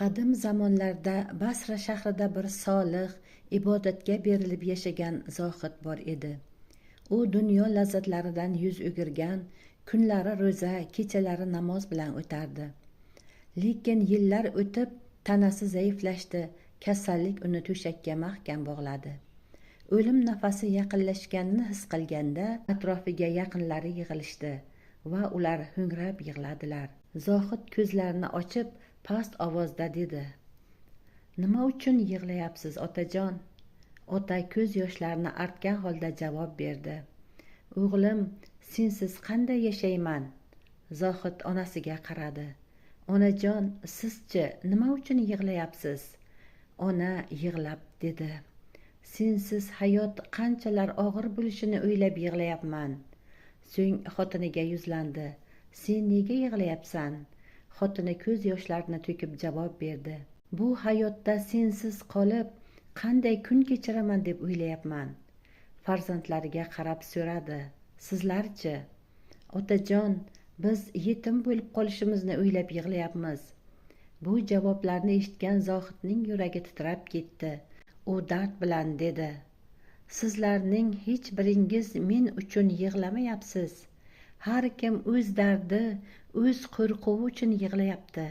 Qadim zamonlarda Basra shahrida bir solih, ibodatga berilib yashagan zohid bor edi. U dunyo lazzatlaridan yuz o'girgan, kunlari ro'za, kechalari namoz bilan o'tardi. Lekin yillar o'tib tanasi zaiflashdi, kasallik uni to'shakka mahkam bog'ladi. O'lim nafasi yaqinlashganini his qilganda atrofiga yaqinlari yig'ilishdi va ular ho'ngrab yig'ladilar. Zohid ko'zlarini ochib past ovozda dedi: "Nima uchun yig'layapsiz, otajon?" Ota ko'z yoshlarini artgan holda javob berdi: "O'g'lim, sensiz qanday yashayman?" Zohid onasiga qaradi. "Onajon, sizchi nima uchun yig'layapsiz?" Ona yig'lab dedi: "Sensiz hayot qanchalar og'ir bo'lishini o'ylab yig'layapman." So'ng xotiniga yuzlandi: "Sen nega yig'layapsan?" Xotini ko'z yoshlarini to'kib javob berdi: "Bu hayotda sensiz qolib qanday kun kechiraman deb o'ylayapman." Farzandlariga qarab so'radi: "Sizlarchi?" "Otajon, biz yetim bo'lib qolishimizni o'ylab yig'layapmiz." Bu javoblarni eshitgan Zohidning yuragi titrab ketdi. U dard bilan dedi: "Sizlarning hech biringiz men uchun yig'lamayapsiz. Har kim o'z dardi, o'z qo'rquvi uchun yig'layapti.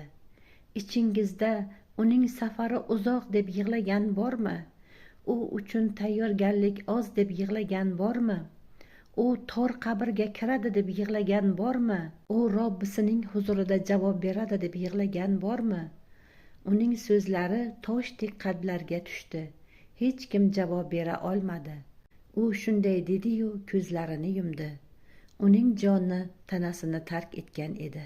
Ichingizda uning safari uzoq deb yig'lagan bormi? U uchun tayyorgarlik oz deb yig'lagan bormi? U tor qabrga kiradi deb yig'lagan bormi? U Robbisining huzurida javob beradi deb yig'lagan bormi?" Uning so'zlari toshdek qalblarga tushdi. Hech kim javob bera olmadi. U shunday dedi-yu ko'zlarini yumdi. Uning joni tanasini tark etgan edi.